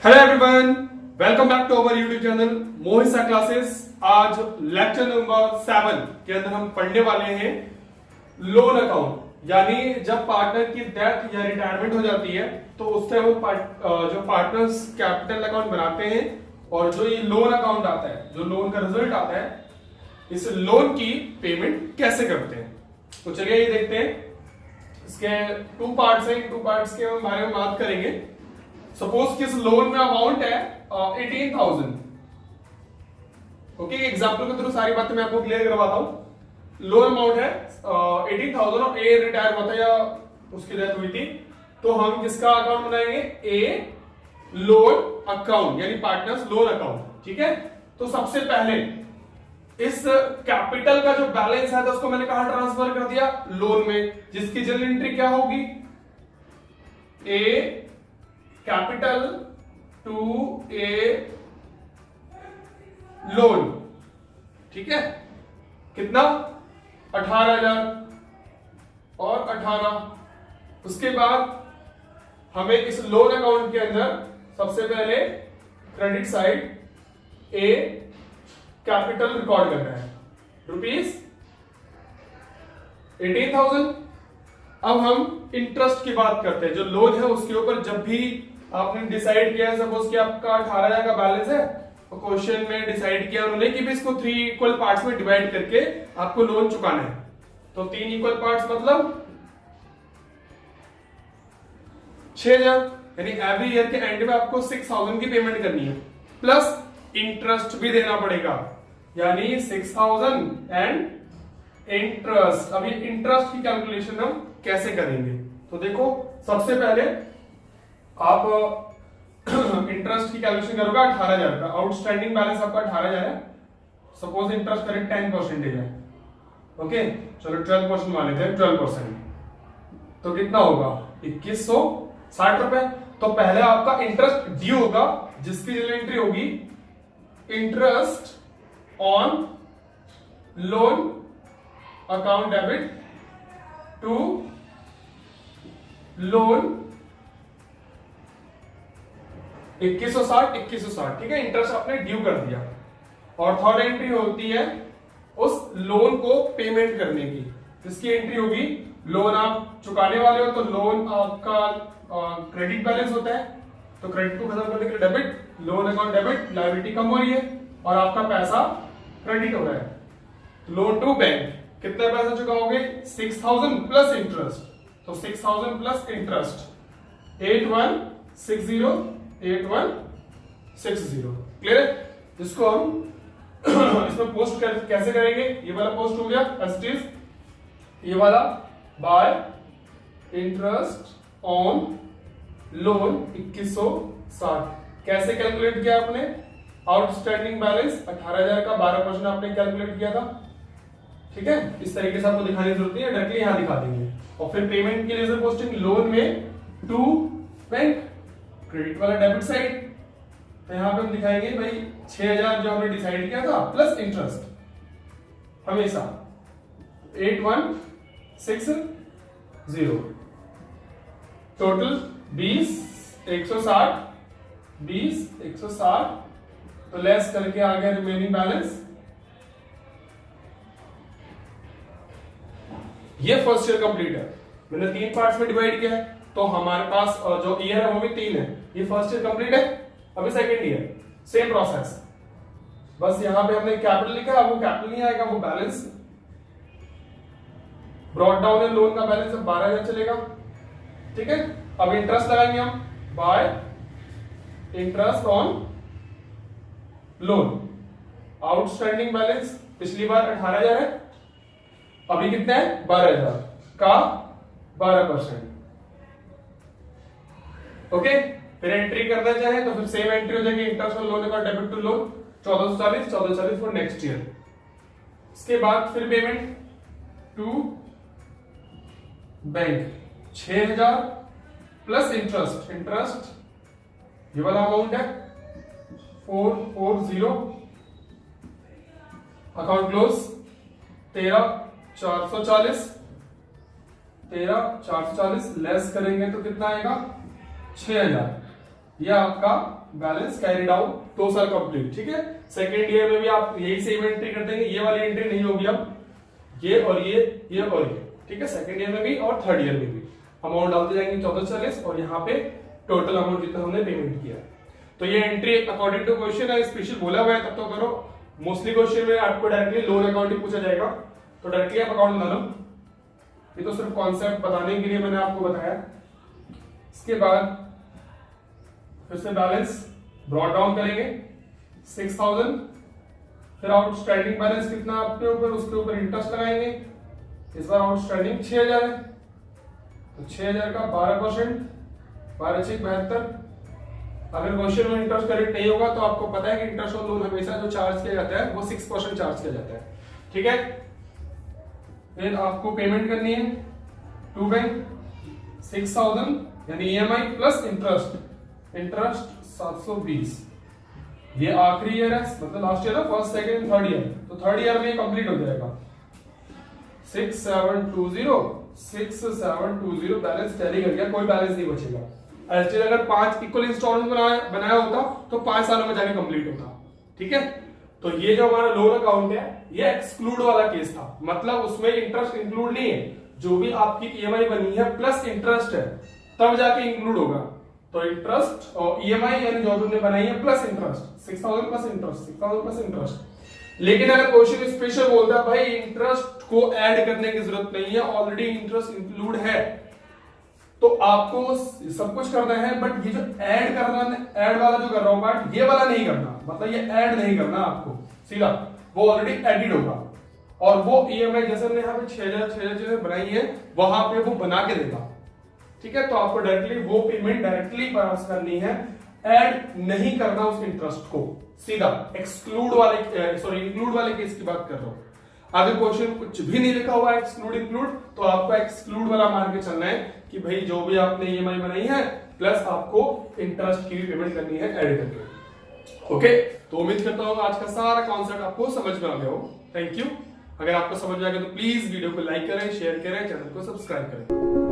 Hello everyone, welcome back to our YouTube channel मोहिसा classes. आज lecture number 7 के अंदर हम पढ़ने वाले हैं लोन अकाउंट, यानी जब पार्टनर की डेथ या रिटायरमेंट हो जाती है तो उस टाइम वो जो पार्टनर्स कैपिटल अकाउंट बनाते हैं और जो ये लोन अकाउंट आता है, जो लोन का रिजल्ट आता है, इस लोन की पेमेंट कैसे करते हैं। तो चलिए ये देखते हैं। इसके टू पार्ट्स हैं, टू पार्ट्स के बारे में बात करेंगे। सपोज कि इस लोन में अमाउंट है 18,000। ओके, एग्जांपल के थ्रू सारी बातें मैं आपको क्लियर करवाता हूं। लोन अमाउंट है 18,000 और ए रिटायर हुआ था या उसकी डेथ हुई थी, तो हम किसका अकाउंट बनाएंगे? ए लोन अकाउंट, यानी पार्टनर्स लोन अकाउंट। ठीक है, तो सबसे पहले इस कैपिटल का जो बैलेंस है तो उसको मैंने कहा ट्रांसफर कर दिया लोन में, जिसकी जनरल एंट्री क्या होगी? ए कैपिटल टू ए लोन। ठीक है, कितना? 18,000 और 18। उसके बाद हमें इस लोन अकाउंट के अंदर सबसे पहले क्रेडिट साइड ए कैपिटल रिकॉर्ड करना है, रुपीज 18,000। अब हम इंटरेस्ट की बात करते हैं। जो लोन है उसके ऊपर जब भी आपने डिसाइड किया, सपोज कि आपका 18,000 का बैलेंस है, तो क्वेश्चन में डिसाइड किया उन्होंने कि भी इसको 3 इक्वल पार्ट्स में डिवाइड करके आपको लोन चुकाना है। तो 3 इक्वल पार्ट्स मतलब 6,000, यानी एवरी ईयर के एंड में आपको 6,000 की पेमेंट करनी है, प्लस इंटरेस्ट भी देना पड़ेगा, यानी 6,000 एंड इंटरेस्ट। अभी इंटरेस्ट की कैलकुलेशन हम कैसे करेंगे? तो देखो, सबसे पहले आप इंटरेस्ट की कैलकुलेशन करोगे 18,000 का। आउटस्टैंडिंग बैलेंस आपका 18,000 है। सपोज इंटरेस्ट करें 10% है। ओके, चलो 12% मान लेते हैं। 12% तो कितना होगा? 2160 रुपए। तो पहले आपका इंटरेस्ट ड्यू होगा, जिसकी जनरल एंट्री होगी interest on loan account debit to loan 2160। ठीक है, इंटरेस्ट आपने ड्यू कर दिया। और थर्ड एंट्री होती है उस लोन को पेमेंट करने की, जिसकी एंट्री होगी लोन आप चुकाने वाले हो, तो लोन आपका क्रेडिट बैलेंस होता है, तो क्रेडिट को खत्म करने के लिए debit, loan account debit, liability कम हो रही है और आपका पैसा क्रेडिट हो रहा है। लोन टू बैंक, कितना पैसा चुकाओगे? 6,000 प्लस इंटरेस्ट, तो 6,000 प्लस इंटरेस्ट 8160। क्लियर है? जिसको हम इसमें पोस्ट कैसे करेंगे? ये वाला पोस्ट हो गया एज इट इज, ये वाला बाय इंटरेस्ट ऑन लोन 2160। कैसे कैलकुलेट किया आपने? आउटस्टैंडिंग बैलेंस 18,000 का 12% आपने कैलकुलेट किया था। ठीक है, इस तरीके से आपको दिखाने की जरूरत नहीं है, डायरेक्टली यहां दिखा देंगे। और फिर पेमेंट के लिए पोस्टिंग लोन में टू बैंक, क्रेडिट वाला डेबिट साइड, तो यहां पे हम दिखाएंगे भाई 6,000 जो हमने डिसाइड किया था प्लस इंटरेस्ट हमेशा 8160। टोटल 20,160 तो लेस करके आ गया रिमेनिंग बैलेंस। ये फर्स्ट ईयर कंप्लीट है, मैंने 3 पार्ट्स में डिवाइड किया है, तो हमारे पास जो ईयर है वो भी 3 है। ये फर्स्ट ईयर कंप्लीट है, अभी सेकंड ईयर, सेम प्रोसेस, बस यहां पे हमने कैपिटल लिखा है, वो कैपिटल नहीं आएगा, वो बैलेंस ब्रॉट डाउन है। लोन का बैलेंस 12,000 चलेगा। ठीक है, अब इंटरेस्ट लगाएंगे हम bye interest on loan. Outstanding balance पिछली बार 18,000 है, अभी कितना है? 12,000 का 12%। ओके, फिर एंट्री करना चाहे तो फिर सेम एंट्री हो जाएगी, इंटरेस्ट ऑन लोन का debit to loan 1440 for next year. इसके बाद फिर payment to bank 6,000 plus interest ये वाला अमाउंट है 440। अकाउंट क्लोज 13,440 लेस करेंगे तो कितना आएगा? 6,000। ये आपका बैलेंस कैरी डाउन 2 साल कंप्लीट, ठीक है। सेकेंड ईयर में भी आप यही सेम एंट्री कर देंगे, ये वाली एंट्री नहीं होगी अब, ये और ये और ये, ठीक है। सेकेंड ईयर में भी और थर्ड ईयर में भी अमाउंट डालते जाएंगे 1440 और यहाँ पे टोटल अमाउंट जितना हमने पेमेंट किया। तो ये एंट्री अकॉर्डिंग टू क्वेश्चन है, स्पेशल बोला हुआ है तब तो करो। मोस्टली क्वेश्चन में आपको डायरेक्टली लोन अकाउंटिंग पूछा जाएगा, तो डायरेक्टली आप अकाउंट बना लो। ये तो सिर्फ कॉन्सेप्ट बताने के लिए मैंने आपको बताया। इसके बाद फिर से बैलेंस ब्रॉट डाउन करेंगे 6000, फिर आउटस्टैंडिंग बैलेंस कितना आपके ऊपर, उसके ऊपर इंटरेस्ट लगाएंगे। इस बार आउटस्टैंडिंग 6000 है, तो 6000 का 12%, 12 6 72। अगर क्वेश्चन में इंटरेस्ट करेक्ट नहीं होगा तो आपको पता है कि इंटरेस्ट ऑन लोन हमेशा जो चार्ज किया जाता है वो 6% चार्ज किया जाता है, ठीक है। फिर आपको पेमेंट करनी है टू बैंक 6000 यानी ईएमआई प्लस इंटरेस्ट 720। ये आखिरी ईयर है, मतलब लास्ट ईयर है, फर्स्ट सेकंड थर्ड ईयर, तो थर्ड ईयर में कंप्लीट हो जाएगा। 6720 बैलेंस टैली कर गया, कोई बैलेंस नहीं बचेगा। ऐसे अगर 5 इक्वल इंस्टॉलमेंट बनाया होता तो 5 सालों में जाके कंप्लीट होता, ठीक है। तो ये जो हमारा लोन अकाउंट है ये एक्सक्लूड वाला केस था, मतलब उसमें इंटरेस्ट इंक्लूड नहीं है। जो भी आपकी ईएमआई बनी है प्लस इंटरेस्ट है तब जाके इंक्लूड होगा। तो इंटरेस्ट और ईएमआई यानी जो तुमने बनाई है प्लस इंटरेस्ट 6000 प्लस इंटरेस्ट। लेकिन अगर क्वेश्चन स्पेशल बोलता है भाई इंटरेस्ट को ऐड करने की जरूरत नहीं है, ऑलरेडी इंटरेस्ट इंक्लूड है, तो आपको सब कुछ करना है, बट ये जो ऐड वाला जो कर रहा हूं पार्ट, ये वाला नहीं करना, मतलब ये ऐड नहीं करना आपको सीधा, वो ऑलरेडी एडिड होगा। और वो ईएमआई जैसे हमने यहाँ पे 6000 बनाई है वहां पे वो बना के देगा, ठीक है। तो आपको डायरेक्टली वो पेमेंट डायरेक्टली पास करनी है, ऐड नहीं करना उस इंटरेस्ट को, सीधा इंक्लूड वाले केस की बात कर रहा हूं। अगर क्वेश्चन कुछ भी नहीं लिखा हुआ एक्सक्लूड इंक्लूड, तो आपको एक्सक्लूड वाला मान के चलना है कि भाई जो भी आपने ईएमआई बनाई है प्लस आपको इंटरेस्ट की भी पेमेंट करनी है ऐड करके, ओके। तो उम्मीद करता हूँ आज का सारा कॉन्सेप्ट आपको समझ में आ गया हो। Thank you. अगर आपको समझ में आ गया तो प्लीज वीडियो को लाइक करें, शेयर करें, चैनल को सब्सक्राइब करें।